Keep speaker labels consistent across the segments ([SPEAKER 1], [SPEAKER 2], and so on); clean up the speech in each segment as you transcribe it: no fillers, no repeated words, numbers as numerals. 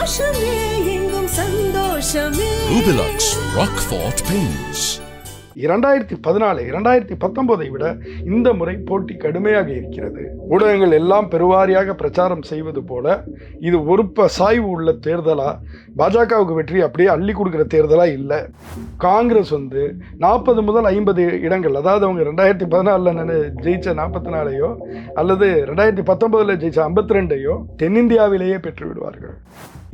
[SPEAKER 1] சந்தோஷமே எங்கும் சந்தோஷமே.
[SPEAKER 2] Rubilux Rockfort Paints.
[SPEAKER 3] 2014 2019 விட இந்த முறை போட்டி கடுமையாக இருக்கிறது. ஊடகங்கள் எல்லாம் பெருவாரியாக பிரச்சாரம் செய்வது போல இது ஒரு சாய்வு உள்ள தேர்தலா, பாஜகவுக்கு வெற்றி அப்படியே அள்ளி கொடுக்குற தேர்தலா இல்லை. காங்கிரஸ் 40 முதல் 50 இடங்கள், அதாவது அவங்க 2014 ஜெயிச்ச 44ஐயோ அல்லது 2019 ஜெயிச்ச 52ஐயோ தென்னிந்தியாவிலேயே பெற்று விடுவார்கள்.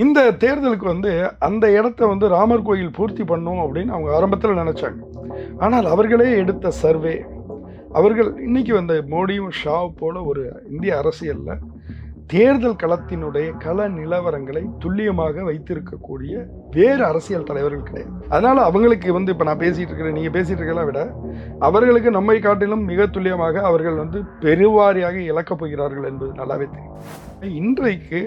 [SPEAKER 3] இந்த தேர்தலுக்கு அந்த இடத்த ராமர் கோயில் பூர்த்தி பண்ணும் அப்படின்னு அவங்க ஆரம்பத்தில் நினைச்சாங்க. ஆனால் அவர்களே எடுத்த சர்வே, அவர்கள் இன்னைக்கு மோடியும் ஷா போல ஒரு இந்திய அரசியல்ல தேர்தல் களத்தினுடைய கள நிலவரங்களை துல்லியமாக வைத்திருக்கக்கூடிய வேறு அரசியல் தலைவர்கள் கிடையாது. அதனால அவங்களுக்கு இப்போ நான் பேசிட்டு இருக்கிறேன், நீங்க பேசிட்டு இருக்கலாம் விட அவர்களுக்கு நம்மை காட்டிலும் மிக துல்லியமாக அவர்கள் பெருவாரியாக இழக்கப் போகிறார்கள் என்பது நல்லாவே தெரியும். இன்றைக்கு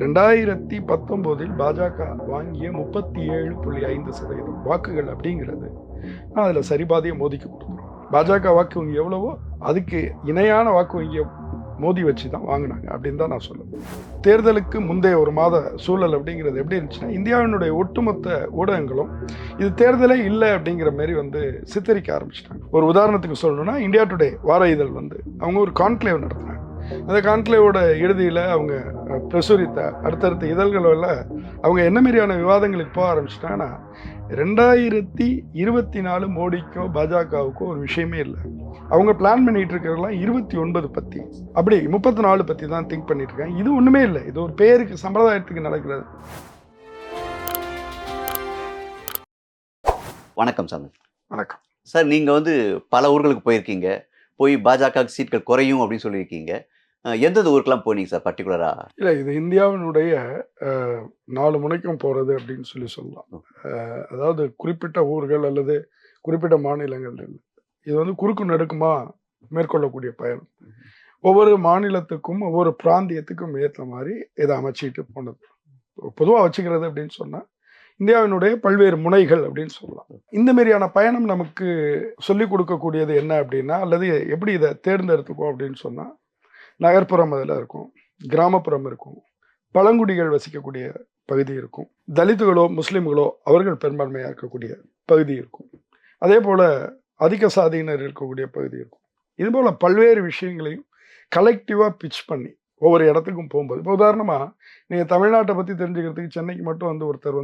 [SPEAKER 3] 2019 பாஜக வாங்கிய 37.5% வாக்குகள் அப்படிங்கிறது அதில் சரிபாதியை மோதிக்கு கொடுத்துரும். பாஜக வாக்கு வங்கி எவ்வளவோ அதுக்கு இணையான வாக்கு வங்கியை மோதி வச்சு தான் வாங்கினாங்க அப்படின்னு தான் நான் சொல்லுவேன். தேர்தலுக்கு முந்தைய ஒரு மாத சூழல் அப்படிங்கிறது எப்படி இருந்துச்சுன்னா, இந்தியாவினுடைய ஒட்டுமொத்த ஊடகங்களும் இது தேர்தலே இல்லை அப்படிங்கிற மாதிரி சித்தரிக்க ஆரம்பிச்சிட்டாங்க. ஒரு உதாரணத்துக்கு சொல்லணும்னா, இந்தியா டுடே வார இதழ் அவங்க ஒரு கான்க்ளேவ் நடத்தினாங்க. அந்த கான்க்ளேவோட இறுதியில் அவங்க பிரசுரித்த அடுத்தடுத்த இதழ்களில் அவங்க என்ன மாதிரியான விவாதங்களுக்கு போக ஆரம்பிச்சிட்டாங்கன்னா, 2024 மோடிக்கோ பாஜகவுக்கோ ஒரு விஷயமே இல்லை. அவங்க பிளான் பண்ணிட்டு இருக்கிறதெல்லாம் 29 பற்றி, அப்படி 34 பற்றி தான் திங்க் பண்ணிட்டு இருக்காங்க. இது ஒன்றுமே இல்லை, இது ஒரு பேருக்கு சம்பிரதாயத்துக்கு நடக்கிறது.
[SPEAKER 4] வணக்கம் சாமி.
[SPEAKER 3] வணக்கம்
[SPEAKER 4] சார். நீங்கள் பல ஊர்களுக்கு போயிருக்கீங்க, போய் பாஜக சீட்கள் குறையும் அப்படின்னு சொல்லியிருக்கீங்க. எந்தெந்த ஊருக்கெல்லாம் போனீங்க சார் பர்டிகுலரா?
[SPEAKER 3] இல்லை, இது இந்தியாவினுடைய 4 முனைக்கும் போகிறது அப்படின்னு சொல்லலாம். அதாவது குறிப்பிட்ட ஊர்கள் அல்லது குறிப்பிட்ட மாநிலங்கள் இல்லை. இது குறுக்கு நெடுக்குமா மேற்கொள்ளக்கூடிய பயணம். ஒவ்வொரு மாநிலத்துக்கும் ஒவ்வொரு பிராந்தியத்துக்கும் ஏற்ற மாதிரி இதை அமைச்சிட்டு போனது. பொதுவாக வச்சுக்கிறது அப்படின்னு சொன்னால் இந்தியாவினுடைய பல்வேறு முனைகள் அப்படின்னு சொல்லலாம். இந்த மாதிரியான பயணம் நமக்கு சொல்லிக் கொடுக்கக்கூடியது என்ன அப்படின்னா, அல்லது எப்படி இதை தேர்ந்தெடுத்துக்கோ அப்படின்னு சொன்னால், நகர்ப்புறம் அதில் இருக்கும், கிராமப்புறம் இருக்கும், பழங்குடிகள் வசிக்கக்கூடிய பகுதி இருக்கும், தலித்துகளோ முஸ்லீம்களோ அவர்கள் பெரும்பான்மையாக இருக்கக்கூடிய பகுதி இருக்கும், அதே போல் அதிக சாதியினர் இருக்கக்கூடிய பகுதி இருக்கும். இதுபோல் பல்வேறு விஷயங்களையும் கலெக்டிவாக பிச் பண்ணி ஒவ்வொரு இடத்துக்கும் போகும்போது, இப்போ உதாரணமாக நீங்கள் தமிழ்நாட்டை பற்றி தெரிஞ்சுக்கிறதுக்கு சென்னைக்கு மட்டும் ஒருத்தர்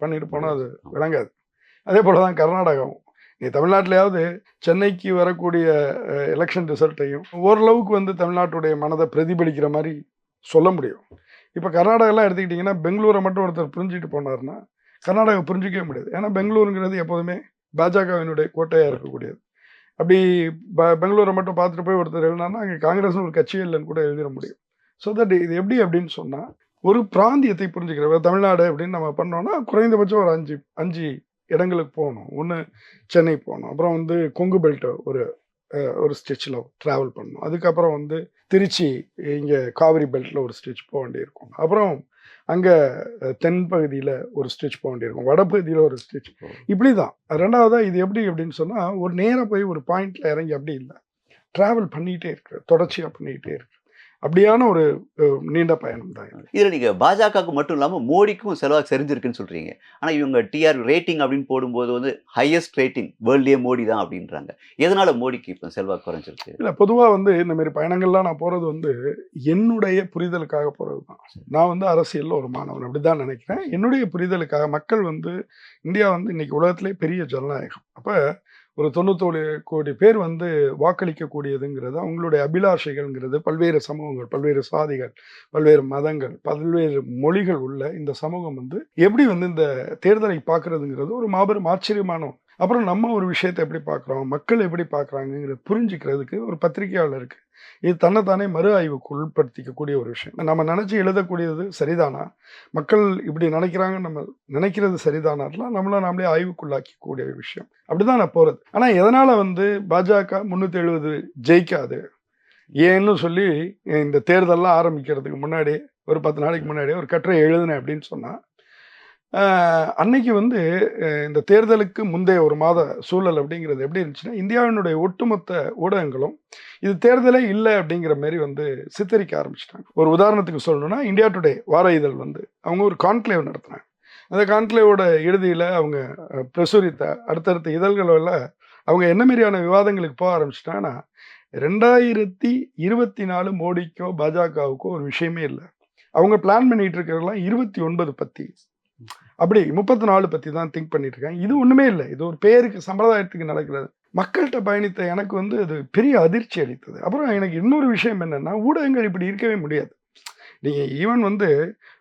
[SPEAKER 3] பண்ணிட்டு போனால் அது விளங்காது. அதே போல் தான் கர்நாடகாவும். நீ தமிழ்நாட்டிலையாவது சென்னைக்கு வரக்கூடிய எலெக்ஷன் ரிசல்ட்டையும் ஓரளவுக்கு தமிழ்நாட்டுடைய மனதை பிரதிபலிக்கிற மாதிரி சொல்ல முடியும். இப்போ கர்நாடகாலாம் எடுத்துக்கிட்டிங்கன்னா, பெங்களூரை மட்டும் ஒருத்தர் புரிஞ்சுட்டு போனார்னா கர்நாடகா புரிஞ்சிக்கவே முடியாது. ஏன்னா பெங்களூருங்கிறது எப்போதுமே பாஜகவினுடைய கோட்டையாக இருக்கக்கூடியது. அப்படி பெங்களூரை மட்டும் பார்த்துட்டு போய் ஒருத்தர் எழுதினார்னா அங்கே காங்கிரஸ்னு ஒரு கட்சியே இல்லைன்னு கூட எழுதிட முடியும். ஸோ தட் இது எப்படி அப்படின்னு சொன்னால், ஒரு பிராந்தியத்தை புரிஞ்சுக்கிற தமிழ்நாடு அப்படின்னு நம்ம பண்ணோன்னா குறைந்தபட்சம் ஒரு 5 இடங்களுக்கு போகணும். ஒன்று சென்னை போகணும், அப்புறம் கொங்கு பெல்ட்டை ஒரு ஸ்டிச்சில் ட்ராவல் பண்ணணும், அதுக்கப்புறம் திருச்சி இங்கே காவிரி பெல்ட்டில் ஒரு ஸ்டிச் போக வேண்டியிருக்கும், அப்புறம் அங்கே தென் பகுதியில் ஒரு ஸ்டிச் போக வேண்டியிருக்கும், வடபகுதியில் ஒரு ஸ்டிச். இப்படி தான். ரெண்டாவதாக இது எப்படி அப்படின்னு சொன்னால், ஒரு நேராக போய் ஒரு பாயிண்டில் இறங்கி அப்படி இல்லை, ட்ராவல் பண்ணிக்கிட்டே இருக்கு, தொடர்ச்சியாக பண்ணிக்கிட்டே இருக்கு. அப்படியான ஒரு நீண்ட பயணம் தான்.
[SPEAKER 4] இதில் நீங்கள் பாஜகவுக்கு மட்டும் இல்லாமல் மோடிக்கும் செல்வாக்கு செறிஞ்சிருக்குன்னு சொல்கிறீங்க. ஆனால் இவங்க டிஆர் ரேட்டிங் அப்படின்னு போடும்போது ஹையஸ்ட் ரேட்டிங் வேர்ல்ட்லேயே மோடி தான் அப்படின்றாங்க. எதனால் மோடிக்கு இப்போ செல்வாக்கு குறைஞ்சிருக்கு?
[SPEAKER 3] இல்லை, பொதுவாக இந்த மாதிரி பயணங்கள்லாம் நான் போகிறது என்னுடைய புரிதலுக்காக போகிறது தான். நான் அரசியலில் ஒரு மாணவன் அப்படி தான் நினைக்கிறேன். என்னுடைய புரிதலுக்காக மக்கள் இந்தியா இன்னைக்கு உலகத்திலே பெரிய ஜனநாயகம். அப்போ ஒரு 91 கோடி பேர் வாக்களிக்கக்கூடியதுங்கிறது அவங்களுடைய அபிலாஷைகள்ங்கிறது பல்வேறு சமூகங்கள், பல்வேறு சாதிகள், பல்வேறு மதங்கள், பல்வேறு மொழிகள் உள்ள இந்த சமூகம் எப்படி இந்த தேர்தலை பார்க்கறதுங்கிறது ஒரு மாபெரும் ஆச்சரியமான. அப்புறம் நம்ம ஒரு விஷயத்தை எப்படி பார்க்குறோம், மக்கள் எப்படி பார்க்குறாங்கிறத புரிஞ்சுக்கிறதுக்கு ஒரு பத்திரிகையாளருக்கு இது தன்னைத்தானே மறு ஆய்வுக்கு உட்படுத்திக்கக்கூடிய ஒரு விஷயம். நம்ம நினச்சி எழுதக்கூடியது சரிதானா, மக்கள் இப்படி நினைக்கிறாங்கன்னு நம்ம நினைக்கிறது சரிதானாலாம் நாமளே ஆய்வுக்குள்ளாக்கக்கூடிய விஷயம். அப்படிதான் நான் போகிறது. ஆனால் எதனால் பாஜக 370 ஜெயிக்காது ஏன்னு சொல்லி இந்த தேர்தல்லாம் ஆரம்பிக்கிறதுக்கு முன்னாடி ஒரு 10 நாளைக்கு முன்னாடியே ஒரு கட்டுரை எழுதினேன் அப்படின்னு சொன்னால், அன்னைக்கு வந்து இந்த தேர்தலுக்கு முந்தைய ஒரு மாத சூழல் அப்படிங்கிறது எப்படி இருந்துச்சுன்னா, இந்தியாவினுடைய ஒட்டுமொத்த ஊடகங்களும் இது தேர்தலே இல்லை அப்படிங்கிற மாதிரி வந்து சித்தரிக்க ஆரம்பிச்சிட்டாங்க. ஒரு உதாரணத்துக்கு சொல்லணும்னா, இந்தியா டுடே வார இதழ் வந்து அவங்க ஒரு கான்க்ளேவ் நடத்தினாங்க. அந்த கான்க்ளேவோட இறுதியில் அவங்க பிரசுரித்த அடுத்தடுத்த இதழ்களில் அவங்க என்ன மாதிரியான விவாதங்களுக்கு போக ஆரம்பிச்சிட்டாங்கன்னா, 2024 மோடிக்கோ பாஜகவுக்கோ ஒரு விஷயமே இல்லை. அவங்க பிளான் பண்ணிட்டு இருக்கிறதெல்லாம் 29 பற்றி, அப்படி 34 பற்றி தான் திங்க் பண்ணிட்டு இருக்காங்க. இது ஒன்றுமே இல்லை, இது ஒரு பேருக்கு சம்பிரதாயத்துக்கு நடக்கிறது. மக்கள்கிட்ட பயணித்த எனக்கு வந்து அது பெரிய அதிர்ச்சி அளித்தது. அப்புறம் எனக்கு இன்னொரு விஷயம் என்னென்னா, ஊடகங்கள் இப்படி இருக்கவே முடியாது. நீங்கள் ஈவன் வந்து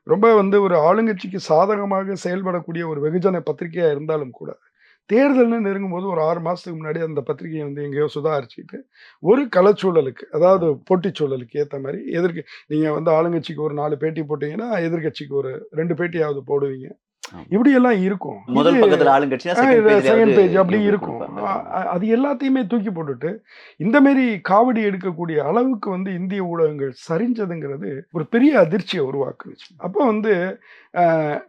[SPEAKER 3] ரொம்ப வந்து ஒரு ஆளுங்கட்சிக்கு சாதகமாக செயல்படக்கூடிய ஒரு வெகுஜன பத்திரிகையாக இருந்தாலும் கூட, தேர்தல்னு நெருங்கும் போது ஒரு 6 மாதத்துக்கு முன்னாடி அந்த பத்திரிகையை வந்து எங்கேயோ சுதாரிச்சுட்டு ஒரு களச்சூழலுக்கு, அதாவது போட்டிச் சூழலுக்கு ஏற்ற மாதிரி நீங்கள் வந்து ஆளுங்கட்சிக்கு ஒரு 4 பேட்டி போட்டிங்கன்னா எதிர்கட்சிக்கு ஒரு 2 பேட்டியாவது போடுவீங்க. இப்படி எல்லாம் இருக்கும்.
[SPEAKER 4] முதல் பக்கத்துல ஆளுங்கட்சியா
[SPEAKER 3] செகண்ட் பேஜ் அப்படி இருக்கும். அது எல்லாத்தையுமே தூக்கி போட்டுட்டு இந்த மாதிரி காவடி எடுக்கக்கூடிய அளவுக்கு வந்து இந்திய ஊடகங்கள் சரிஞ்சதுங்கிறது ஒரு பெரிய அதிர்ச்சியை உருவாக்குச்சு. அப்போ வந்து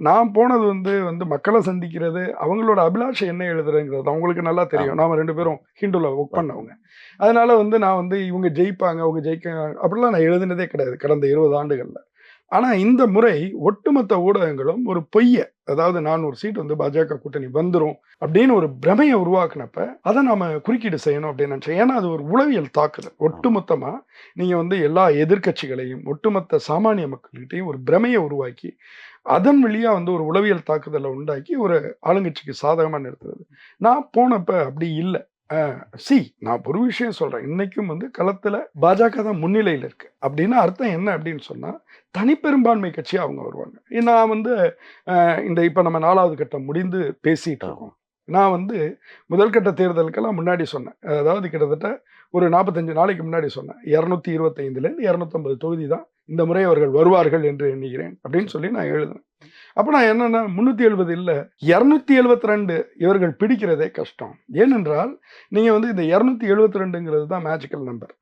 [SPEAKER 3] நான் போனது வந்து மக்களை சந்திக்கிறது, அவங்களோட அபிலாஷை என்ன எழுதுறதுங்கிறது அவங்களுக்கு நல்லா தெரியும். நாம 2 பேரும் ஹிண்டுல ஒர்க் பண்ணவங்க. அதனால வந்து நான் வந்து இவங்க ஜெயிப்பாங்க, அவங்க ஜெயிக்க அப்படிலாம் நான் எழுதினதே கிடையாது கடந்த 20 ஆண்டுகள்ல. ஆனா இந்த முறை ஒட்டுமொத்த ஊடகங்களும் ஒரு பொய்ய, அதாவது 400 சீட் வந்து பாஜக கூட்டணி வந்துரும் அப்படின்னு ஒரு பிரமையை உருவாக்குனப்ப அதை நாம குறுக்கீடு செய்யணும் அப்படின்னு நினைச்சேன். ஏன்னா அது ஒரு உளவியல் தாக்குதல். ஒட்டுமொத்தமா நீங்க வந்து எல்லா எதிர்கட்சிகளையும் ஒட்டுமொத்த சாமானிய மக்கள்கிட்டையும் ஒரு பிரமையை உருவாக்கி அதன் வழியா வந்து ஒரு உளவியல் தாக்குதலை உண்டாக்கி ஒரு ஆளுங்கட்சிக்கு சாதகமா நிறுத்துறது. நான் போனப்ப அப்படி இல்லை. நான் ஒரு விஷயம் சொல்றேன், இன்னைக்கும் வந்து களத்துல பாஜக தான் முன்னிலையில் இருக்கு. அப்படின்னா அர்த்தம் என்ன அப்படின்னு சொன்னா, தனிப்பெரும்பான்மை கட்சியா அவங்க வருவாங்க. நான் வந்து இந்த இப்ப நம்ம 4வது கட்டம் முடிந்து பேசிட்டு இருக்கோம். நான் வந்து முதல் கட்ட தேர்தலுக்கெல்லாம் முன்னாடி சொன்னேன், அதாவது கிட்டத்தட்ட ஒரு 45 நாளைக்கு முன்னாடி சொன்னேன், 225லேருந்து 250 தொகுதி தான் இந்த முறை அவர்கள் வருவார்கள் என்று எண்ணுகிறேன் அப்படின்னு சொல்லி நான் எழுதினேன். அப்போ நான் என்னன்னா 370 இல்லை 272 இவர்கள் பிடிக்கிறதே கஷ்டம். ஏனென்றால் நீங்க வந்து இந்த 272ங்கிறது தான் மேஜிக்கல் நம்பர்.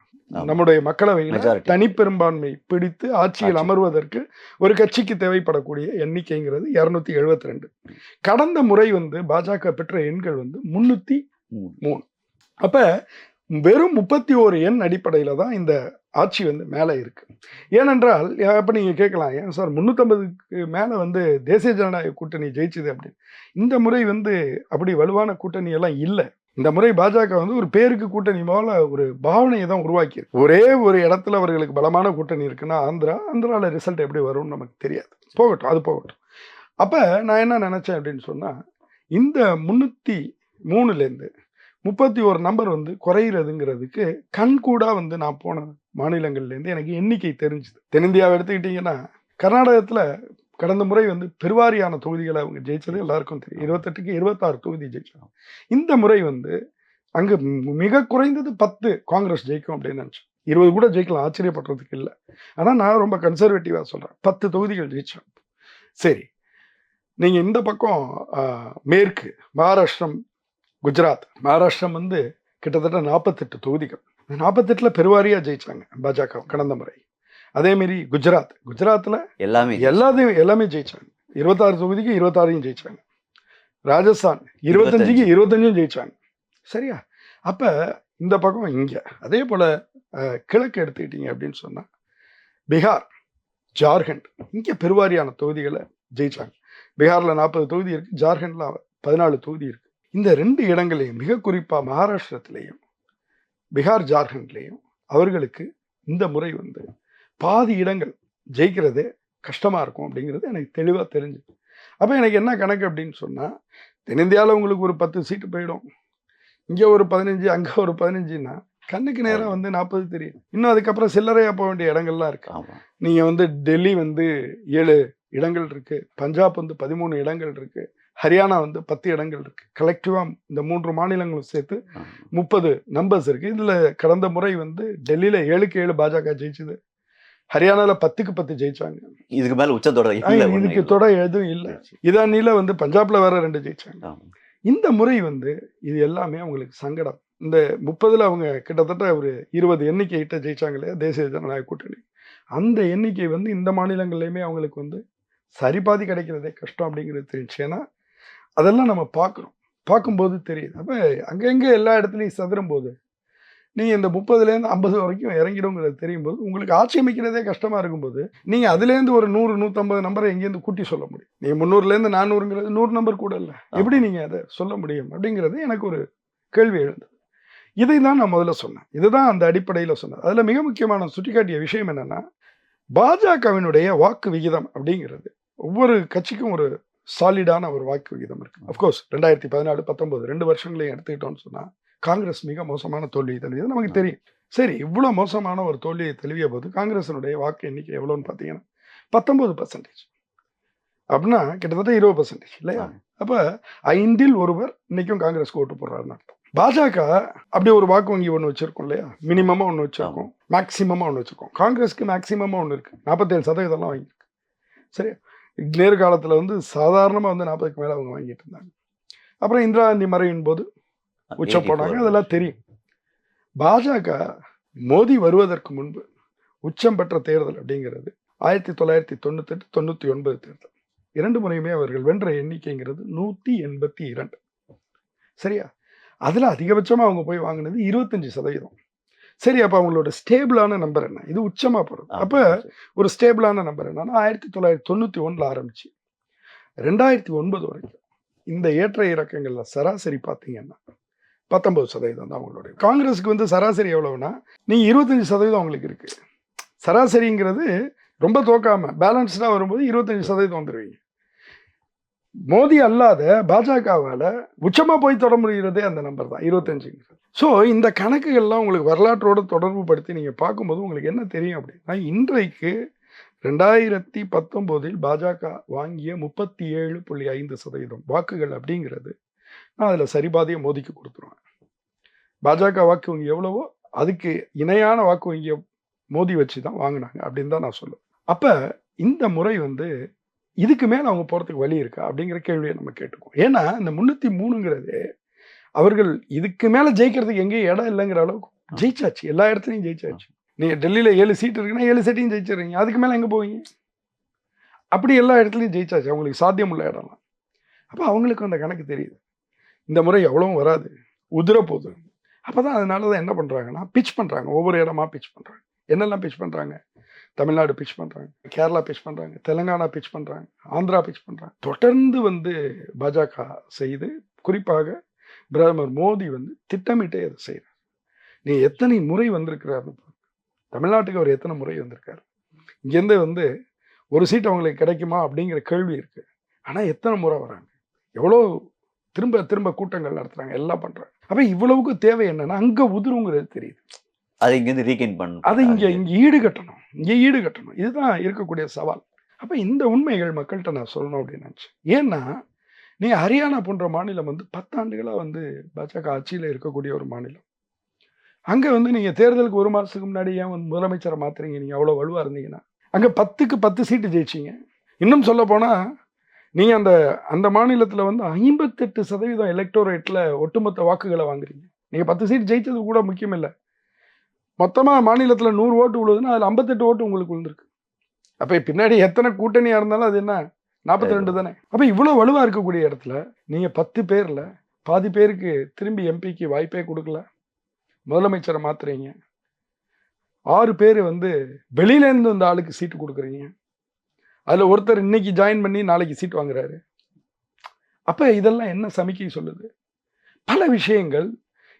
[SPEAKER 3] நம்முடைய மக்களவையில் தனிப்பெரும்பான்மை பிடித்து ஆட்சியில் அமர்வதற்கு ஒரு கட்சிக்கு தேவைப்படக்கூடிய எண்ணிக்கைங்கிறது 272. கடந்த முறை வந்து பாஜக பெற்ற எண்கள் வந்து 303. அப்ப வெறும் 31 எண் அடிப்படையில தான் இந்த ஆட்சி வந்து மேலே இருக்கு. ஏனென்றால் அப்ப நீங்க கேட்கலாம், ஏன் சார் 350க்கு மேல வந்து தேசிய ஜனநாயக கூட்டணி ஜெயிச்சுது அப்படின்னு. இந்த முறை வந்து அப்படி வலுவான கூட்டணி எல்லாம் இல்லை. இந்த முறை பாஜக வந்து ஒரு பேருக்கு கூட்டணி போல ஒரு பாவனையை தான் உருவாக்கியிருக்கு. ஒரே ஒரு இடத்துல அவர்களுக்கு பலமான கூட்டணி இருக்குன்னா ஆந்திராவில் ரிசல்ட் எப்படி வரும்னு நமக்கு தெரியாது. போகட்டும், அது போகட்டும். அப்ப நான் என்ன நினைச்சேன் அப்படின்னு சொன்னா, இந்த 303லேருந்து 31 நம்பர் வந்து குறையிறதுங்கிறதுக்கு கண்கூடா வந்து நான் போன மாநிலங்கள்லேருந்து எனக்கு எண்ணிக்கை தெரிஞ்சுது. தென்னிந்தியாவை எடுத்துக்கிட்டிங்கன்னா, கர்நாடகத்தில் கடந்த முறை வந்து பெருவாரியான தொகுதிகளை அவங்க ஜெயிச்சது எல்லாருக்கும் தெரியும். 28க்கு 26 தொகுதி ஜெயிச்சாங்க. இந்த முறை வந்து அங்கே மிக குறைந்தது 10 காங்கிரஸ் ஜெயிக்கும் அப்படின்னு நினச்சேன். 20 கூட ஜெயிக்கலாம், ஆச்சரியப்படுறதுக்கு இல்லை. ஆனால் நான் ரொம்ப கன்சர்வேட்டிவாக சொல்கிறேன், 10 தொகுதிகள் ஜெயிச்சோம். சரி, நீங்கள் இந்த பக்கம் மேற்கு மகாராஷ்டிரம், குஜராத், மகாராஷ்டிரம் வந்து கிட்டத்தட்ட 48 தொகுதிகள். 48ல் பெருவாரியாக ஜெயிச்சாங்க பாஜக கடந்த முறை. அதேமாரி குஜராத்தில் எல்லாமே ஜெயிச்சாங்க. 26 தொகுதிக்கு 26 ஜெயிச்சாங்க. ராஜஸ்தான் 25க்கு 25 ஜெயிச்சாங்க. சரியா? அப்போ இந்த பக்கம் இங்கே அதே போல் கிழக்கு எடுத்துக்கிட்டீங்க அப்படின்னு சொன்னால், பீகார், ஜார்க்கண்ட் இங்கே பெருவாரியான தொகுதிகளை ஜெயிச்சாங்க. பீகாரில் 40 தொகுதி இருக்குது, ஜார்க்கண்டில் 14 தொகுதி இருக்குது. இந்த 2 இடங்களையும், மிக குறிப்பாக மகாராஷ்டிரத்திலையும் பீகார் ஜார்க்கண்ட்லேயும் அவர்களுக்கு இந்த முறை வந்து பாதி இடங்கள் ஜெயிக்கிறதே கஷ்டமாக இருக்கும் அப்படிங்கிறது எனக்கு தெளிவாக தெரிஞ்சுது. அப்போ எனக்கு என்ன கணக்கு அப்படின்னு சொன்னால், தென்னிந்தியாவில் உங்களுக்கு ஒரு 10 சீட்டு போயிடும், இங்கே ஒரு 15, அங்கே ஒரு 15ன்னா கண்ணுக்கு நேரம் வந்து 40 தெரியும். இன்னும் அதுக்கப்புறம் சில்லறையாக போக வேண்டிய இடங்கள்லாம் இருக்கு. நீங்கள் வந்து டெல்லி வந்து 7 இடங்கள் இருக்குது, பஞ்சாப் வந்து 13 இடங்கள் இருக்குது, ஹரியானா வந்து 10 இடங்கள் இருக்கு. கலெக்டிவாக இந்த 3 மாநிலங்களும் சேர்த்து 30 நம்பர்ஸ் இருக்கு. இதில் கடந்த முறை வந்து டெல்லியில் 7க்கு 7 பாஜக ஜெயிச்சுது, ஹரியானாவில் 10க்கு 10 ஜெயிச்சாங்க.
[SPEAKER 4] இதுக்கு மேலே
[SPEAKER 3] இதுக்கு தொடர் எதுவும் இல்லை. இதானில வந்து பஞ்சாப்ல வேற 2 ஜெயிச்சாங்க. இந்த முறை வந்து இது எல்லாமே அவங்களுக்கு சங்கடம். இந்த 30ல் அவங்க கிட்டத்தட்ட ஒரு 20 எண்ணிக்கையிட்ட ஜெயிச்சாங்க இல்லையா தேசிய ஜனநாயக கூட்டணி. அந்த எண்ணிக்கை வந்து இந்த மாநிலங்கள்லையுமே அவங்களுக்கு வந்து சரி பாதி கிடைக்கிறதே கஷ்டம் அப்படிங்கிறது தெரிஞ்சு. ஏன்னா அதெல்லாம் நம்ம பார்க்கும்போது தெரியுது. அப்போ அங்கங்கே எல்லா இடத்துலையும் சதுரும் போது நீங்கள் இந்த 30லேருந்து 50 வரைக்கும் இறங்கிடுங்கிறது தெரியும் போது உங்களுக்கு ஆட்சி அமைக்கிறதே கஷ்டமாக இருக்கும்போது நீங்கள் அதுலேருந்து ஒரு 100-150 நம்பரை எங்கேருந்து கூட்டி சொல்ல முடியும்? நீங்கள் 300லேருந்து 400ங்கிறது 100 நம்பர் கூட இல்லை, எப்படி நீங்கள் அதை சொல்ல முடியும் அப்படிங்கிறது எனக்கு ஒரு கேள்வி எழுந்தது. இதை தான் நான் முதல்ல சொன்னேன். இதுதான் அந்த அடிப்படையில் சொன்னது. அதில் மிக முக்கியமான சுட்டிக்காட்டிய விஷயம் என்னென்னா, பாஜகவினுடைய வாக்கு விகிதம் அப்படிங்கிறது ஒவ்வொரு கட்சிக்கும் ஒரு சாலிடான ஒரு வாக்கு விகிதம் இருக்குது. அஃப்கோர்ஸ் 2014-19 2 வருஷங்களையும் எடுத்துக்கிட்டோம்னு சொன்னால் காங்கிரஸ் மிக மோசமான தோல்வியை தழுவியது நமக்கு தெரியும். சரி, இவ்வளோ மோசமான ஒரு தோல்வியை தழுவிய போது காங்கிரஸினுடைய வாக்கு எண்ணிக்கை எவ்வளோன்னு பார்த்தீங்கன்னா 19%. அப்படின்னா கிட்டத்தட்ட 20% இல்லையா? அப்போ 5ல் ஒருவர் இன்னைக்கும் காங்கிரஸ்க்கு ஓட்டு போடுறாருன்னு அர்த்தம். பாஜக அப்படி ஒரு வாக்கு வங்கி ஒன்று வச்சிருக்கோம் இல்லையா? மினிமமாக ஒன்று வச்சிருக்கோம், மேக்சிமமாக ஒன்று வச்சிருக்கோம். காங்கிரஸ்க்கு மேக்சிமமாக ஒன்று இருக்குது, 47% வாங்கியிருக்கு. சரி, நேர்காலத்தில் வந்து சாதாரணமாக வந்து 40க்கு மேலே அவங்க வாங்கிட்டு இருந்தாங்க. அப்புறம் இந்திரா காந்தி மறைவின் போது உச்சம் போனாங்க, அதெல்லாம் தெரியும். பாஜக மோடி வருவதற்கு முன்பு உச்சம் பெற்ற தேர்தல் அப்படிங்கிறது 1998-99 தேர்தல். 2 முறையுமே அவர்கள் வென்ற எண்ணிக்கைங்கிறது 182. சரியா? அதில் அதிகபட்சமாக அவங்க போய் வாங்கினது 25%. சரி, அப்போ அவங்களோட ஸ்டேபிளான நம்பர் என்ன? இது உச்சமாக போகிறது. அப்போ ஒரு ஸ்டேபிளான நம்பர் என்னன்னா 1991 ஆரம்பிச்சு 2009 வரைக்கும் இந்த ஏற்ற இறக்கங்களில் சராசரி பார்த்தீங்கன்னா 19% தான் அவங்களுடைய. காங்கிரஸுக்கு வந்து சராசரி எவ்வளவுனா, நீங்கள் 25% அவங்களுக்கு இருக்கு. சராசரிங்கிறது ரொம்ப தோக்காம பேலன்ஸ்டாக வரும்போது 25% வந்துடுவீங்க. மோடி அல்லாத பாஜகவால் உச்சமாக போய் தொட முடிகிறதே அந்த நம்பர் தான், 25. ஸோ இந்த கணக்குகள்லாம் உங்களுக்கு வரலாற்றோடு தொடர்பு படுத்தி நீங்கள் பார்க்கும்போது உங்களுக்கு என்ன தெரியும் அப்படின்னா, இன்றைக்கு 2019 பாஜக வாங்கிய 37.5% வாக்குகள் அப்படிங்கிறது நான் அதில் சரிபாதியை மோடிக்கு கொடுத்துருவேன். பாஜக வாக்கு வங்கி எவ்வளவோ அதுக்கு இணையான வாக்கு வங்கியை மோடி வச்சு தான் வாங்கினாங்க அப்படின்னு தான் நான் சொல்லுவேன். அப்போ இந்த முறை வந்து இதுக்கு மேலே அவங்க போகிறதுக்கு வழி இருக்கா அப்படிங்கிற கேள்வியை நம்ம கேட்டுக்குவோம். ஏன்னா இந்த 303ங்கிறது அவர்கள் இதுக்கு மேலே ஜெயிக்கிறதுக்கு எங்கேயும் இடம் இல்லைங்கிற அளவுக்கு ஜெயிச்சாச்சு, எல்லா இடத்துலையும் ஜெயிச்சாச்சு. நீங்கள் டெல்லியில் 7 சீட் இருக்குன்னா 7 சீட்டையும் ஜெயிச்சிடுறீங்க, அதுக்கு மேலே எங்கே போவீங்க? அப்படி எல்லா இடத்துலையும் ஜெயிச்சாச்சு, அவங்களுக்கு சாத்தியமுள்ள இடம்லாம். அப்போ அவங்களுக்கு அந்த கணக்கு தெரியுது, இந்த முறை எவ்வளவும் வராது, உதிர போகுது. அப்போ தான் அதனால தான் என்ன பண்ணுறாங்கன்னா பிச் பண்ணுறாங்க, ஒவ்வொரு இடமா பிச் பண்ணுறாங்க. என்னெல்லாம் பிச் பண்ணுறாங்க? தமிழ்நாடு பிச் பண்ணுறாங்க, கேரளா பிச் பண்ணுறாங்க, தெலுங்கானா பிச் பண்ணுறாங்க, ஆந்திரா பிச் பண்ணுறாங்க. தொடர்ந்து வந்து பாஜக செய்து, குறிப்பாக பிரதமர் மோடி வந்து திட்டமிட்டே அதை செய்கிறார். நீ எத்தனை முறை வந்திருக்கிறாரு தமிழ்நாட்டுக்கு, அவர் எத்தனை முறை வந்திருக்காரு? இங்கேருந்து வந்து ஒரு சீட் அவங்களுக்கு கிடைக்குமா அப்படிங்கிற கேள்வி இருக்குது. ஆனால் எத்தனை முறை வராங்க, எவ்வளோ திரும்ப திரும்ப கூட்டங்கள் நடத்துகிறாங்க, எல்லாம் பண்ணுறாங்க. அப்போ இவ்வளவுக்கு தேவை என்னன்னா அங்கே உதிருங்கிறது தெரியுது.
[SPEAKER 4] அதை இங்கேருந்து ரீகெயின் பண்ணணும்,
[SPEAKER 3] அதை இங்கே ஈடுகட்டணும், ஈடுகட்டணும். இதுதான் இருக்கக்கூடிய சவால். அப்போ இந்த உண்மைகள் மக்கள்கிட்ட நான் சொல்லணும் அப்படின்னு நினச்சேன். ஏன்னா நீங்கள் ஹரியானா போன்ற மாநிலம் வந்து 10 ஆண்டுகளாக வந்து பாஜக ஆட்சியில் இருக்கக்கூடிய ஒரு மாநிலம். அங்கே வந்து நீங்கள் தேர்தலுக்கு 1 மாதத்துக்கு முன்னாடி ஏன் வந்து முதலமைச்சரை மாற்றுறீங்க? நீங்கள் அவ்வளோ வலுவாக இருந்தீங்கன்னா அங்கே 10க்கு 10 சீட்டு ஜெயிச்சிங்க. இன்னும் சொல்ல போனால் நீங்கள் அந்த மாநிலத்தில் வந்து 58% எலக்டோரேட்டில் ஒட்டுமொத்த வாக்குகளை வாங்குறீங்க. நீங்கள் 10 சீட் ஜெயிச்சது கூட முக்கியம் இல்லை, மொத்தமாக மாநிலத்தில் 100 ஓட்டு விழுதுன்னா அதில் 58 ஓட்டு உங்களுக்கு விழுந்திருக்கு. அப்போ பின்னாடி எத்தனை கூட்டணியாக இருந்தாலும் அது என்ன 42 தானே. அப்போ இவ்வளோ வலுவாக இருக்கக்கூடிய இடத்துல நீங்கள் 10 பேரில் பாதி பேருக்கு திரும்பி எம்பிக்கு வாய்ப்பே கொடுக்கல, முதலமைச்சரை மாத்துறீங்க. 6 பேர் வந்து வெளியிலேருந்து அந்த ஆளுக்கு சீட்டு கொடுக்குறீங்க. அதில் ஒருத்தர் இன்னைக்கு ஜாயின் பண்ணி நாளைக்கு சீட் வாங்குறாரு. அப்போ இதெல்லாம் என்ன சமிக்கை சொல்லுது? பல விஷயங்கள்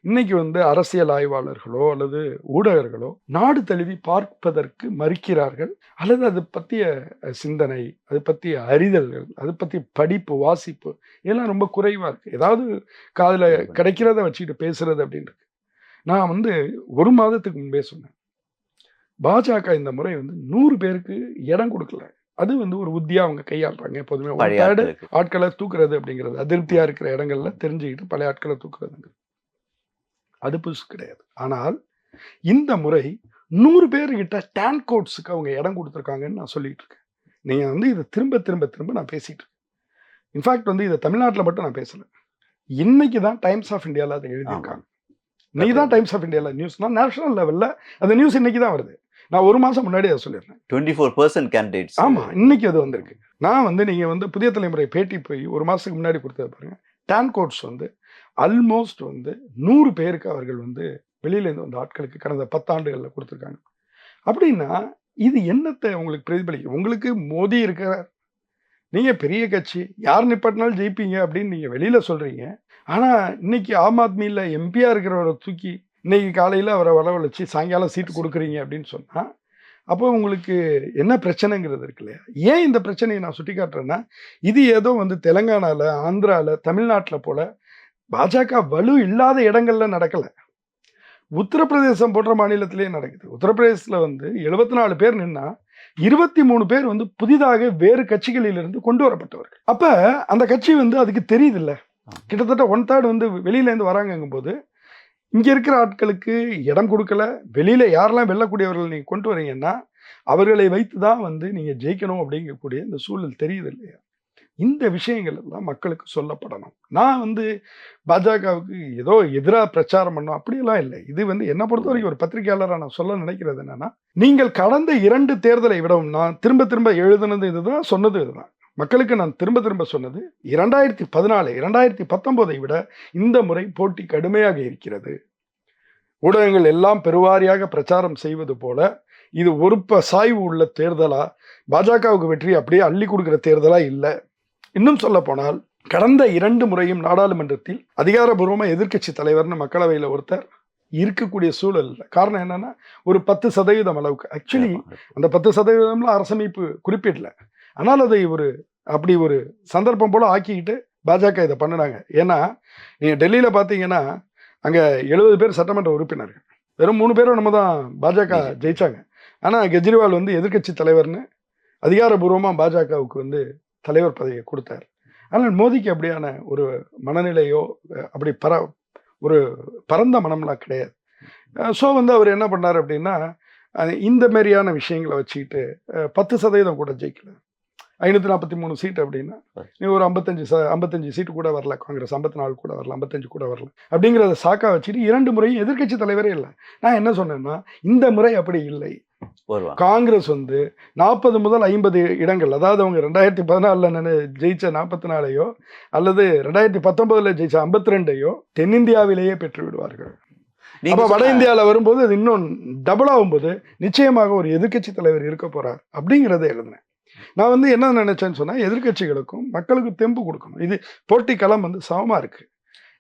[SPEAKER 3] இன்னைக்கு வந்து அரசியல் ஆய்வாளர்களோ அல்லது ஊடகர்களோ நாடு தழுவி பார்ப்பதற்கு மறுக்கிறார்கள், அல்லது அது பற்றிய சிந்தனை, அது பற்றிய அறிதல்கள், அது பற்றி படிப்பு, வாசிப்பு இதெல்லாம் ரொம்ப குறைவாக இருக்குது. ஏதாவது காதில் கிடைக்கிறத வச்சுக்கிட்டு பேசுறது அப்படின்னு இருக்கு. நான் வந்து 1 மாதத்துக்கு முன்பே சொன்னேன், பாஜக இந்த முறை வந்து 100 பேருக்கு இடம் கொடுக்கல. அது வந்து ஒரு உத்தியா அவங்க கையாளுறாங்க. எப்போதுமே ஆட்களை தூக்குறது அப்படிங்கிறது, அதிருப்தியா இருக்கிற இடங்கள்ல தெரிஞ்சுக்கிட்டு பழைய ஆட்களை தூக்குறதுங்க, அது புதுசு கிடையாது. ஆனால் இந்த முறை 100 பேர்கிட்ட டேன் கோட்ஸுக்கு அவங்க இடம் கொடுத்துருக்காங்கன்னு நான் சொல்லிட்டு இருக்கேன். நீங்க வந்து இதை திரும்ப திரும்ப திரும்ப நான் பேசிட்டு இருக்கேன். இன்ஃபேக்ட் வந்து இதை தமிழ்நாட்டில் மட்டும் நான் பேசல, இன்னைக்கு தான் டைம்ஸ் ஆஃப் இந்தியாவில் அதை எழுதியிருக்காங்க. இன்னைக்கு தான் டைம்ஸ் ஆஃப் இந்தியாவில் நியூஸ்னா நேஷனல் லெவலில் அந்த நியூஸ் இன்னைக்கு தான் வருது. நான் ஒரு மாதம் முன்னாடி அதை சொல்லிடுறேன்.
[SPEAKER 4] 24% கேண்டிடேட்ஸ்.
[SPEAKER 3] ஆமாம், இன்னைக்கு அது வந்திருக்கு. நான் வந்து நீங்கள் வந்து புதிய தலைமுறை பேட்டி போய் ஒரு மாதத்துக்கு முன்னாடி கொடுத்தது பாருங்கள். டான் கோட்ஸ் வந்து ஆல்மோஸ்ட் வந்து 100 பேருக்கு அவர்கள் வந்து வெளியிலேருந்து வந்த ஆட்களுக்கு கடந்த 10 ஆண்டுகளில் கொடுத்துருக்காங்க. அப்படின்னா இது என்னத்தை உங்களுக்கு பிரதிபலிக்கும்? உங்களுக்கு மோடி இருக்கிறார், நீங்கள் பெரிய கட்சி, யார் நிப்பாட்டினாலும் ஜெயிப்பீங்க அப்படின்னு நீங்கள் வெளியில் சொல்கிறீங்க. ஆனால் இன்னைக்கு ஆம் ஆத்மியில் எம்பியாக இருக்கிறவரை தூக்கி இன்னைக்கு காலையில் அவரை வரவழைச்சி சாயங்காலம் சீட்டு கொடுக்குறீங்க அப்படின்னு சொன்னால் அப்போ உங்களுக்கு என்ன பிரச்சனைங்கிறது இருக்கு இல்லையா? ஏன் இந்த பிரச்சனையை நான் சுட்டி காட்டுறேன்னா, இது ஏதோ வந்து தெலுங்கானாவில், ஆந்திராவில், தமிழ்நாட்டில் போல பாஜக வலு இல்லாத இடங்கள்ல நடக்கலை. உத்தரப்பிரதேசம் போன்ற மாநிலத்திலேயே நடக்குது. உத்தரப்பிரதேசத்தில் வந்து 74 பேர் நின்னா 23 பேர் வந்து புதிதாக வேறு கட்சிகளிலிருந்து கொண்டு வரப்பட்டவர்கள். அப்போ அந்த கட்சி வந்து அதுக்கு தெரியுது இல்லை, கிட்டத்தட்ட 1/3 வந்து வெளியிலேருந்து வராங்கங்கும் போது இங்கே இருக்கிற ஆட்களுக்கு இடம் கொடுக்கல. வெளியில் யாரெல்லாம் வெல்லக்கூடியவர்கள் நீங்கள் கொண்டு வரீங்கன்னா அவர்களை வைத்து தான் வந்து நீங்கள் ஜெயிக்கணும் அப்படிங்கக்கூடிய இந்த சூழல் தெரியுது இல்லையா? இந்த விஷயங்கள் எல்லாம் மக்களுக்கு சொல்லப்படணும். நான் வந்து பாஜகவுக்கு ஏதோ எதிராக பிரச்சாரம் பண்ணோம் அப்படியெல்லாம் இல்லை. இது வந்து என்னை பொறுத்த வரைக்கும் ஒரு பத்திரிகையாளராக நான் சொல்ல நினைக்கிறது என்னன்னா, நீங்கள் கடந்த 2 தேர்தலை விடவும் நான் திரும்ப திரும்ப எழுதுனது இதுதான், சொன்னது இதுதான். மக்களுக்கு நான் திரும்ப திரும்ப சொன்னது 2014, 2019 விட இந்த முறை போட்டி கடுமையாக இருக்கிறது. ஊடகங்கள் எல்லாம் பெருவாரியாக பிரச்சாரம் செய்வது போல இது ஒரு சாய்வு உள்ள தேர்தலா, பாஜகவுக்கு வெற்றி அப்படியே அள்ளி கொடுக்கிற தேர்தலா இல்லை. இன்னும் சொல்ல போனால் கடந்த 2 முறையும் நாடாளுமன்றத்தில் அதிகாரபூர்வமாக எதிர்க்கட்சி தலைவர்னு மக்களவையில் ஒருத்தர் இருக்கக்கூடிய சூழல் இல்லை. காரணம் என்னன்னா, ஒரு 10% அளவுக்கு. ஆக்சுவலி அந்த 10% அரசமைப்பு குறிப்பிடல. ஆனால் அதை அப்படி ஒரு சந்தர்ப்பம் போல ஆக்கிக்கிட்டு பாஜக இதை பண்ணினாங்க. ஏன்னா நீங்கள் டெல்லியில் பார்த்தீங்கன்னா அங்கே 70 பேர் சட்டமன்ற உறுப்பினர்கள், வெறும் 3 பேரும் நம்ம தான் பாஜக ஜெயிச்சாங்க. ஆனால் கெஜ்ரிவால் வந்து எதிர்க்கட்சி தலைவர்னு அதிகாரபூர்வமாக பாஜகவுக்கு வந்து தலைவர் பதவியை கொடுத்தார். ஆனால் மோடிக்கு அப்படியான ஒரு மனநிலையோ அப்படி ஒரு பரந்த மனம்லாம் கிடையாது. ஸோ வந்து அவர் என்ன பண்ணார் அப்படின்னா, இந்த மாதிரியான விஷயங்களை வச்சுக்கிட்டு 10% கூட ஜெயிக்கல. 543 சீட் அப்படின்னா ஒரு 55 சீட்டு கூட வரல. காங்கிரஸ் 54 கூட வரல, 55 கூட வரல அப்படிங்கிறத சாக்கா வச்சுட்டு 2 முறையும் எதிர்க்கட்சி தலைவரே இல்லை. நான் என்ன சொன்னேன்னா, இந்த முறை அப்படி இல்லை. காங்கிரஸ் வந்து 40 முதல் 50 இடங்கள், அதாவது அவங்க 2014 ஜெயிச்ச 44ஐயோ அல்லது 2019 ஜெயிச்ச 52ஐயோ தென்னிந்தியாவிலேயே பெற்று விடுவார்கள். அப்ப வட இந்தியாவில் வரும்போது அது இன்னும் டபுள் ஆகும்போது நிச்சயமாக ஒரு எதிர்க்கட்சி தலைவர் இருக்க போறார் அப்படிங்கிறத எழுதினேன். நான் வந்து என்ன நினைச்சேன்னு சொன்னா, எதிர்க்கட்சிகளுக்கும் மக்களுக்கும் தெம்பு கொடுக்கணும். இது போட்டி களம் வந்து சமமா இருக்கு.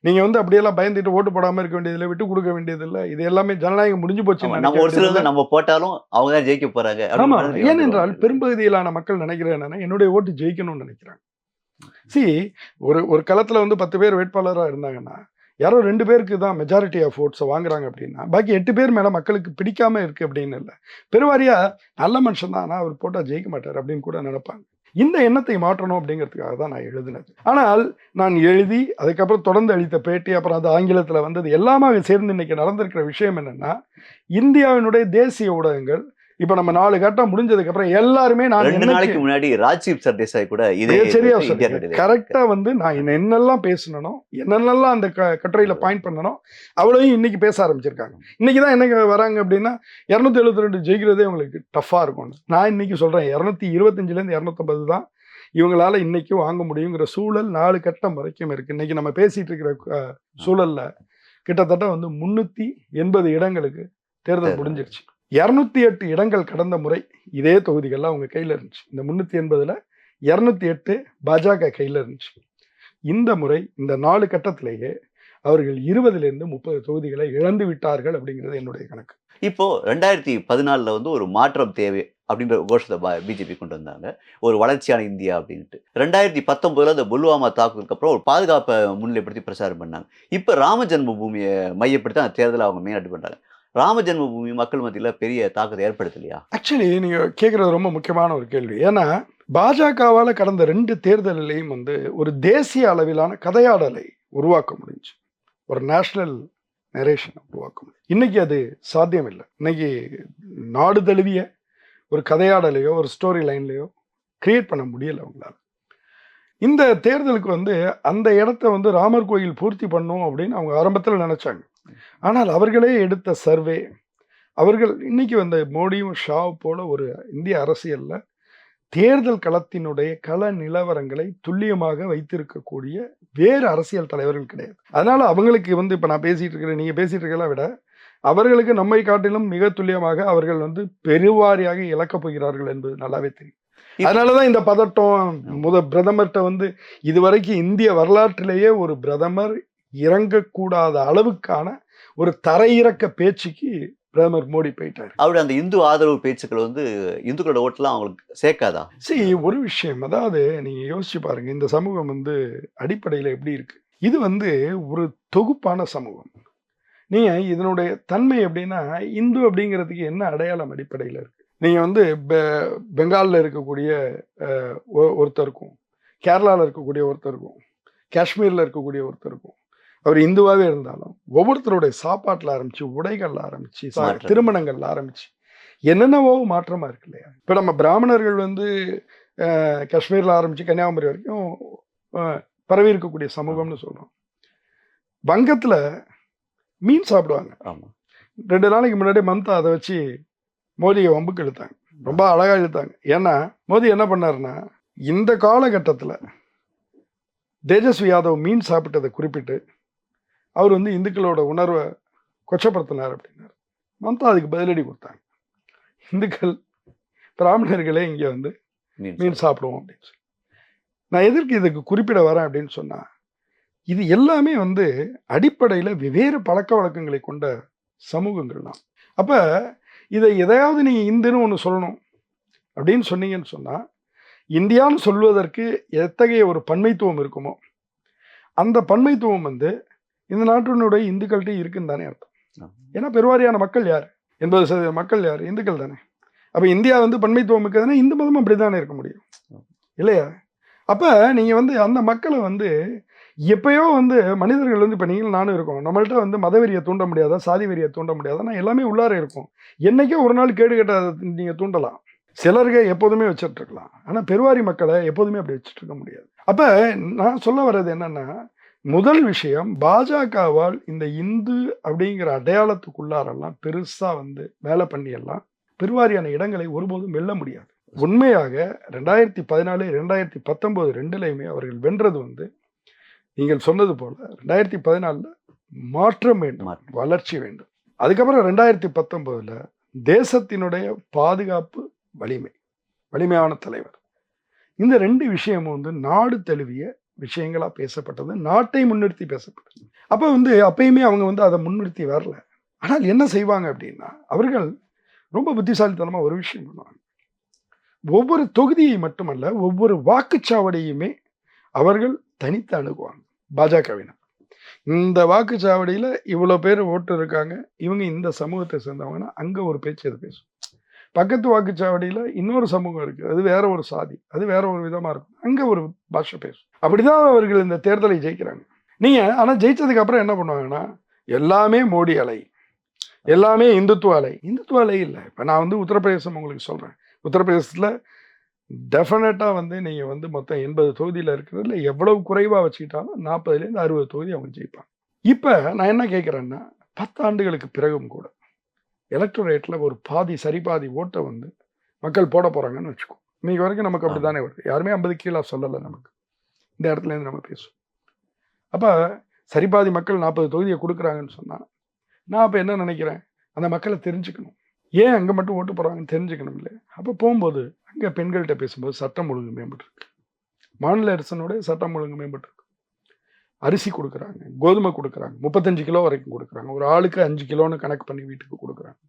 [SPEAKER 3] நீங்க வந்து அப்படியெல்லாம் பயந்துட்டு ஓட்டு போடாம இருக்க வேண்டியதில்லை, விட்டு கொடுக்க வேண்டியதில்லை. இது எல்லாமே ஜனநாயகம் முடிஞ்சு போச்சு.
[SPEAKER 4] நம்ம ஒரு சிலர் நம்ம போட்டாலும் அவங்க தான் ஜெயிக்க போறாங்க.
[SPEAKER 3] ஆமா, ஏனென்றால் பெரும்பகுதியிலான மக்கள் நினைக்கிறேன் என்னன்னா, என்னுடைய ஓட்டு ஜெயிக்கணும்னு நினைக்கிறாங்க. ஒரு களத்துல வந்து 10 பேர் வேட்பாளராக இருந்தாங்கன்னா யாரோ 2 பேருக்கு தான் மெஜாரிட்டி ஆஃப் ஓட்ஸை வாங்குறாங்க அப்படின்னா பாக்கி 8 பேர் மேலே மக்களுக்கு பிடிக்காம இருக்கு அப்படின்னு இல்லை. பெருவாரியா நல்ல மனுஷன் தான், ஆனால் அவர் போட்டால் ஜெயிக்க மாட்டார் அப்படின்னு கூட நினைப்பாங்க. இந்த எண்ணத்தை மாற்றணும் அப்படிங்கிறதுக்காக தான் நான் எழுதினது. ஆனால் நான் எழுதி அதுக்கப்புறம் தொடர்ந்து அளித்த பேட்டி, அப்புறம் அது ஆங்கிலத்தில் வந்தது எல்லாமே சேர்ந்து இன்னைக்கு நடந்திருக்கிற விஷயம் என்னன்னா, இந்தியாவினுடைய தேசிய ஊடகங்கள் இப்ப நம்ம 4 கட்டம் முடிஞ்சதுக்கு அப்புறம் எல்லாருமே நான்
[SPEAKER 4] 2 நாளைக்கு முன்னாடி ராஜீவ் சர்தேசாய் கூட இதே
[SPEAKER 3] சரியா கரெக்டா வந்து நான் என்னெல்லாம் பேசணும், என்னென்னலாம் அந்த கட்டுரையில பாயிண்ட் பண்ணணும், அவ்வளவையும் இன்னைக்கு பேச ஆரம்பிச்சிருக்காங்க. இன்னைக்குதான் என்ன வராங்க அப்படின்னா 272 ஜெயிக்கிறதே உங்களுக்கு டஃபா இருக்கும். நான் இன்னைக்கு சொல்றேன் 225 250 தான் இவங்களால இன்னைக்கு வாங்க முடியுங்கிற சூழல் 4 கட்டம் வரைக்கும் இருக்கு. இன்னைக்கு நம்ம பேசிட்டு இருக்கிற சூழல்ல கிட்டத்தட்ட வந்து 380 இடங்களுக்கு தேர்தல் முடிஞ்சிருச்சு. 208 இடங்கள் கடந்த முறை இதே தொகுதிகள்லாம் அவங்க கையில் இருந்துச்சு. இந்த 380ல் 208 பாஜக கையில் இருந்துச்சு. இந்த முறை இந்த 4 கட்டத்திலேயே அவர்கள் 20லேருந்து 30 தொகுதிகளை இழந்து விட்டார்கள் அப்படிங்கிறது என்னுடைய கணக்கு.
[SPEAKER 4] இப்போ 2014 வந்து ஒரு மாற்றம் தேவை அப்படின்ற கோஷத்தை பிஜேபி கொண்டு வந்தாங்க, ஒரு வளர்ச்சியான இந்தியா அப்படின்ட்டு. 2019 அந்த புல்வாமா தாக்குதலுக்கு அப்புறம் ஒரு பாதுகாப்பை முன்னிலைப்படுத்தி பிரச்சாரம் பண்ணாங்க. இப்போ ராம ஜென்ம பூமியை மையப்படுத்தி அந்த தேர்தலை அவங்க மெயினாக பண்ணுறாங்க. ராம ஜென்மபூமி மக்கள் மத்தியில் பெரிய தாக்கத்தை ஏற்படுத்தலையா?
[SPEAKER 3] ஆக்சுவலி நீங்கள் கேட்குறது ரொம்ப முக்கியமான ஒரு கேள்வி. ஏன்னா பாஜகவால் கடந்த 2 தேர்தலிலையும் வந்து ஒரு தேசிய அளவிலான கதையாடலை உருவாக்க முடிஞ்சு, ஒரு நேஷனல் நரேஷனை உருவாக்க முடியும். இன்னைக்கு அது சாத்தியம் இல்லை. இன்னைக்கு நாடு தழுவிய ஒரு கதையாடலையோ ஒரு ஸ்டோரி லைன்லையோ கிரியேட் பண்ண முடியலை அவங்களால. இந்த தேர்தலுக்கு வந்து அந்த இடத்த வந்து ராமர் கோயில் பூர்த்தி பண்ணும் அப்படின்னு அவங்க ஆரம்பத்தில் நினைச்சாங்க. ஆனால் அவர்களே எடுத்த சர்வே, அவர்கள் இன்னைக்கு வந்த மோடியும் ஷா போல ஒரு இந்திய அரசியல்ல தேர்தல் களத்தினுடைய கள நிலவரங்களை துல்லியமாக வைத்திருக்கக்கூடிய வேறு அரசியல் தலைவர்கள் கிடையாது. அதனால அவங்களுக்கு வந்து இப்ப நான் பேசிட்டு இருக்கிறேன், நீங்க பேசிட்டு இருக்கலாம் விட அவர்களுக்கு நம்மை காட்டிலும் மிக துல்லியமாக அவர்கள் வந்து பெருவாரியாக இழக்கப் போகிறார்கள் என்பது நல்லாவே தெரியும். அதனாலதான் இந்த பதட்டம். பிரதமர்கிட்ட வந்து இதுவரைக்கும் இந்திய வரலாற்றிலேயே ஒரு பிரதமர் இறங்கக்கூடாத அளவுக்கான ஒரு தரையிறக்க பேச்சுக்கு பிரதமர் மோடி போயிட்டாரு.
[SPEAKER 4] அவருடைய அந்த இந்து ஆதரவு பேச்சுக்கள் வந்து இந்துக்களோட ஓட்டெல்லாம் அவங்களுக்கு சேர்க்காதா?
[SPEAKER 3] சரி, ஒரு விஷயம், அதாவது நீங்க யோசிச்சு பாருங்க, இந்த சமூகம் வந்து அடிப்படையில எப்படி இருக்கு. இது வந்து ஒரு தொகுப்பான சமூகம். நீங்க இதனுடைய தன்மை எப்படின்னா, இந்து அப்படிங்கிறதுக்கு என்ன அடையாளம் அடிப்படையில் இருக்கு. நீங்க வந்து பெங்காலில் இருக்கக்கூடிய ஒருத்தருக்கும், கேரளாவில் இருக்கக்கூடிய ஒருத்தருக்கும், காஷ்மீரில் இருக்கக்கூடிய ஒருத்தருக்கும், அவர் இந்துவாகவே இருந்தாலும் ஒவ்வொருத்தருடைய சாப்பாட்டில் ஆரம்பிச்சு, உடைகள்ல ஆரம்பிச்சு, திருமணங்கள்ல ஆரம்பிச்சு என்னென்னவோ மாற்றமா இருக்கு இல்லையா. இப்போ நம்ம பிராமணர்கள் வந்து காஷ்மீரில் ஆரம்பிச்சு கன்னியாகுமரி வரைக்கும் பரவி இருக்கக்கூடிய சமூகம்னு சொல்றோம். வங்கத்தில் மீன் சாப்பிடுவாங்க. 2 நாளைக்கு முன்னாடி மம்தா அதை வச்சு மோடியை வம்புக்கு இழுத்தாங்க, ரொம்ப அழகா இழுத்தாங்க. ஏன்னா மோடி என்ன பண்ணாருன்னா, இந்த காலகட்டத்தில் தேஜஸ்வி யாதவ் மீன் சாப்பிட்டதை குறிப்பிட்டு அவர் வந்து இந்துக்களோட உணர்வை கொச்சப்படுத்தினார் அப்படின்னாரு. மம்தா அதுக்கு பதிலடி கொடுத்தாங்க, இந்துக்கள் பிராமணர்களே இங்கே வந்து மீன் சாப்பிடுவோம் அப்படின்னு சொல்லி. நான் எதற்கு இதுக்கு குறிப்பிட வரேன் அப்படின்னு சொன்னா, இது எல்லாமே வந்து அடிப்படையில் வெவ்வேறு பழக்க வழக்கங்களை கொண்ட சமூகங்கள் தான். அப்போ இதை எதையாவது நீங்கள் இந்துன்னு ஒன்று சொல்லணும் அப்படின்னு சொன்னீங்கன்னு சொன்னால், இந்தியான்னு சொல்வதற்கு எத்தகைய ஒரு பன்மைத்துவம் இருக்குமோ அந்த பன்மைத்துவம் வந்து இந்த நாட்டினுடைய இந்துக்கள்கிட்ட இருக்குன்னு தானே அர்த்தம். ஏன்னா பெருவாரியான மக்கள் யார், 80% மக்கள் யார், இந்துக்கள் தானே. அப்போ இந்தியா வந்து பன்மைத்துவம் இருக்குதுன்னா இந்து மதமும் அப்படி தானே இருக்க முடியும் இல்லையா. அப்போ நீங்கள் வந்து அந்த மக்களை வந்து எப்பயோ வந்து மனிதர்கள் வந்து இப்போ நீங்கள் நானும் இருக்கோம், நம்மள்ட்ட வந்து மதவெறியை தூண்ட முடியாதா, சாதி வெறியை தூண்ட முடியாதா, நான் எல்லாமே உள்ளார இருக்கும். என்னைக்கோ ஒரு நாள் கேடு கட்டாத நீங்கள் தூண்டலாம், சிலருக்கு எப்போதுமே வச்சுட்டு இருக்கலாம். ஆனால் பெருவாரி மக்களை எப்போதுமே அப்படி வச்சுட்டு இருக்க முடியாது. அப்போ நான் சொல்ல வர்றது என்னன்னா, முதல் விஷயம், பாஜகவால் இந்த இந்து அப்படிங்கிற அடையாளத்துக்குள்ளாரெல்லாம் பெருசா வந்து வேலை பண்ணியெல்லாம் பெருவாரியான இடங்களை ஒருபோதும் வெல்ல முடியாது. உண்மையாக 2014 2019 ரெண்டுலையுமே அவர்கள் வென்றது வந்து நீங்கள் சொன்னது போல 2014 மாற்றம் வேண்டும், வளர்ச்சி வேண்டும். அதுக்கப்புறம் 2019 தேசத்தினுடைய பாதுகாப்பு, வலிமையான தலைவர், இந்த 2 விஷயமும் வந்து நாடு தழுவிய விஷயங்களா பேசப்பட்டது, நாட்டை முன்னிறுத்தி பேசப்பட்டது. அப்ப வந்து அப்பயுமே அவங்க வந்து அதை முன்னிறுத்தி வரல. ஆனால் என்ன செய்வாங்க அப்படின்னா, அவர்கள் ரொம்ப புத்திசாலித்தனமா ஒரு விஷயம் பண்ணுவாங்க. ஒவ்வொரு தொகுதியை மட்டுமல்ல, ஒவ்வொரு வாக்குச்சாவடியுமே அவர்கள் தனித்து அணுகுவாங்க. பாஜகவினர் இந்த வாக்குச்சாவடியில இவ்வளவு பேர் ஓட்டு இருக்காங்க, இவங்க இந்த சமூகத்தை சேர்ந்தவங்கன்னா அங்க ஒரு பேச்சு அது பேசும். பக்கத்து வாக்குச்சாவடியில இன்னொரு சமூகம் இருக்கு, அது வேற ஒரு சாதி, அது வேற ஒரு விதமா இருக்கும், அங்க ஒரு பாஷை பேசும். அப்படிதான் அவர்கள் இந்த தேர்தலை ஜெயிக்கிறாங்க. நீங்க ஆனா ஜெயிச்சதுக்கு அப்புறம் என்ன பண்ணுவாங்கன்னா, எல்லாமே மோடி அலை, எல்லாமே இந்துத்துவ அலை. இந்துத்துவ அலை இல்லை. இப்ப நான் வந்து உத்தரப்பிரதேசம் உங்களுக்கு சொல்றேன். உத்தரப்பிரதேசத்துல டெஃபினட்டா வந்து நீங்க வந்து மொத்தம் 80 தொகுதியில இருக்கிறதுல எவ்வளவு குறைவா வச்சுக்கிட்டாலும் 40லேருந்து 60 தொகுதி அவங்க ஜெயிப்பாங்க. இப்ப நான் என்ன கேட்கிறேன்னா, 10 ஆண்டுகளுக்கு பிறகும் கூட எலக்டோரேட்ல ஒரு சரிபாதி ஓட்டை வந்து மக்கள் போட போறாங்கன்னு வச்சுக்கோ. இன்னைக்கு வரைக்கும் நமக்கு அப்படித்தானே வருது. யாருமே 50 கீழே சொல்லலை நமக்கு. இந்த இடத்துல இருந்து நம்ம பேசுவோம். அப்ப சரிபாதி மக்கள் 40 தொகுதியை கொடுக்குறாங்கன்னு சொன்னா, நான் அப்ப என்ன நினைக்கிறேன், அந்த மக்களை தெரிஞ்சுக்கணும். ஏன் அங்க மட்டும் ஓட்டு போறாங்கன்னு தெரிஞ்சுக்கணும் இல்லை. அப்ப போகும்போது அங்க பெண்கள்கிட்ட பேசும்போது சட்டம் ஒழுங்கு மேம்பட்டு இருக்கு, மாநில அரசனோட சட்டம் ஒழுங்கு மேம்பட்டு இருக்கு. அரிசி கொடுக்குறாங்க, கோதுமை கொடுக்குறாங்க, 35 கிலோ வரைக்கும் கொடுக்குறாங்க, ஒரு ஆளுக்கு 5 கிலோன்னு கணக்கு பண்ணி வீட்டுக்கு கொடுக்குறாங்க.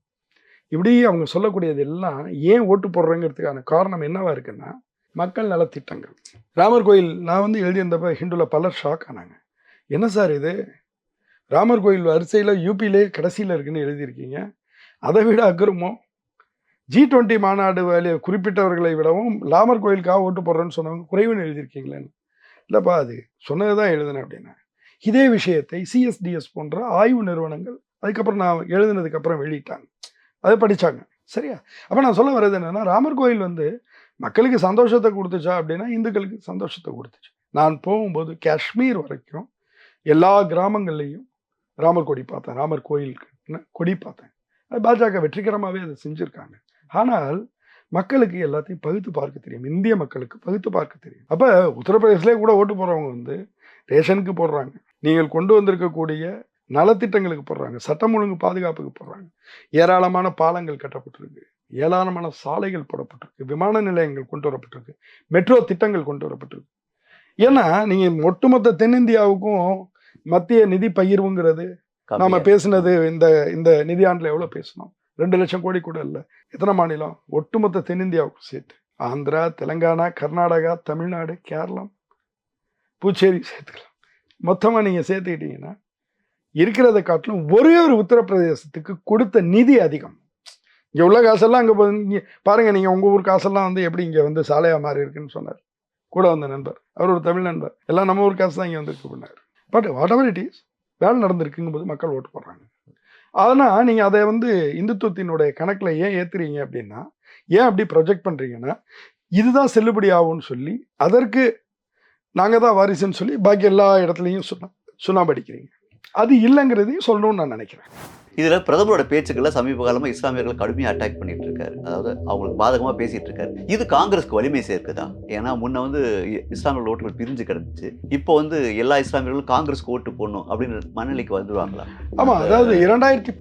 [SPEAKER 3] இப்படி அவங்க சொல்லக்கூடியது எல்லாம் ஏன் ஓட்டு போடுறேங்கிறதுக்கான காரணம் என்னவா இருக்குன்னா, மக்கள் நலத்திட்டங்கள். ராமர் கோயில் நான் வந்து எழுதியிருந்தப்ப ஹிந்துல பலர் ஷாக் ஆனாங்க. என்ன சார் இது, ராமர் கோயில் வரிசையில் யூபியிலே கடைசியில் இருக்குன்னு எழுதியிருக்கீங்க, அதை விட அக்கிரமம், G20 மாநாடு வேலையை குறிப்பிட்டவர்களை விடவும் ராமர் கோயிலுக்காக ஓட்டு போடுறேன்னு சொன்னவங்க குறைவுன்னு எழுதியிருக்கீங்களேன்னு. இல்லைப்பா, அது சொன்னது தான் எழுதுனேன் அப்படின்னா. இதே விஷயத்தை CSDS போன்ற ஆய்வு நிறுவனங்கள் அதுக்கப்புறம் நான் எழுதுனதுக்கப்புறம் வெளியிட்டாங்க, அதை படித்தாங்க. சரியா? அப்போ நான் சொல்ல வர்றது என்னென்னா, ராமர் கோயில் வந்து மக்களுக்கு சந்தோஷத்தை கொடுத்துச்சா அப்படின்னா இந்துக்களுக்கு சந்தோஷத்தை கொடுத்துச்சு. நான் போகும்போது காஷ்மீர் வரைக்கும் எல்லா கிராமங்கள்லையும் ராமர் கொடி பார்த்தேன், ராமர் கோயிலுக்கு கொடி பார்த்தேன். அது பாஜக வெற்றிகரமாகவே அதை செஞ்சுருக்காங்க. ஆனால் மக்களுக்கு எல்லாத்தையும் பகுத்து பார்க்க தெரியும். இந்திய மக்களுக்கு பகுத்து பார்க்க தெரியும். அப்போ உத்தரப்பிரதேசிலே கூட ஓட்டு போடுறவங்க வந்து ரேஷனுக்கு போடுறாங்க, நீங்கள் கொண்டு வந்திருக்கக்கூடிய நலத்திட்டங்களுக்கு போடுறாங்க, சட்டம் ஒழுங்கு பாதுகாப்புக்கு போடுறாங்க, ஏராளமான பாலங்கள் கட்டப்பட்டிருக்கு, ஏராளமான சாலைகள் போடப்பட்டிருக்கு, விமான நிலையங்கள் கொண்டு வரப்பட்டிருக்கு, மெட்ரோ திட்டங்கள் கொண்டு வரப்பட்டிருக்கு. ஏன்னா நீங்கள் ஒட்டுமொத்த தென்னிந்தியாவுக்கும் மத்திய நிதி பகிர்வுங்கிறது நாம பேசுனது இந்த நிதியாண்டில் எவ்வளோ பேசணும்? 2 லட்சம் கோடி கூட இல்லை. எத்தனை மாநிலம்? ஒட்டுமொத்த தென்னிந்தியாவுக்கு சேர்த்து ஆந்திரா, தெலுங்கானா, கர்நாடகா, தமிழ்நாடு, கேரளம், புதுச்சேரி சேர்த்துக்கலாம். மொத்தமாக நீங்கள் சேர்த்துக்கிட்டீங்கன்னா இருக்கிறத காட்டிலும் ஒரே ஒரு உத்தரப்பிரதேசத்துக்கு கொடுத்த நிதி அதிகம். இங்கே உள்ள காசெல்லாம் அங்கே இங்கே பாருங்கள், நீங்கள் உங்கள் ஊர் காசெல்லாம் வந்து எப்படி இங்கே வந்து சாலையாக மாறி இருக்குன்னு சொன்னார் கூட வந்த நண்பர். அவர் ஒரு தமிழ் நண்பர். எல்லாம் நம்ம ஊர் காசு தான் இங்கே வந்துருக்கு பண்ணார். But what ever it is, வேலை நடந்திருக்குங்கும் போது மக்கள் ஓட்டு போடுறாங்க. அதனால் நீங்கள் அதை வந்து இந்துத்துவத்தினுடைய கணக்கில் ஏன் ஏற்றுறீங்க அப்படின்னா, ஏன் அப்படி ப்ரொஜெக்ட் பண்ணுறீங்கன்னா, இதுதான் செல்லுபடி ஆகும்னு சொல்லி அதற்கு நாங்கள் தான் வாரிசுன்னு சொல்லி பாக்கி எல்லா இடத்துலையும் சுண்ணாம்படிக்கிறீங்க. அது இல்லைங்கிறதையும் சொல்லணும்னு நான் நினைக்கிறேன்.
[SPEAKER 4] இதில் பிரதமரோட பேச்சுக்களை சமீப காலமாக இஸ்லாமியர்கள் கடுமையாக அட்டாக் பண்ணிட்டு இருக்காரு. அதாவது அவங்களுக்கு பாதகமாக பேசிட்டு இருக்காரு. இது காங்கிரஸ்க்கு வலிமை சேர்க்குதா? ஏன்னா முன்ன வந்து இஸ்லாமியர்கள் ஓட்டுகள் பிரிஞ்சு கிடந்துச்சு. இப்போ வந்து எல்லா இஸ்லாமியர்களும் காங்கிரஸ்க்கு ஓட்டு போடணும் அப்படின்ற மனநிலைக்கு வந்துடுவாங்களா?
[SPEAKER 3] ஆமாம், அதாவது 2010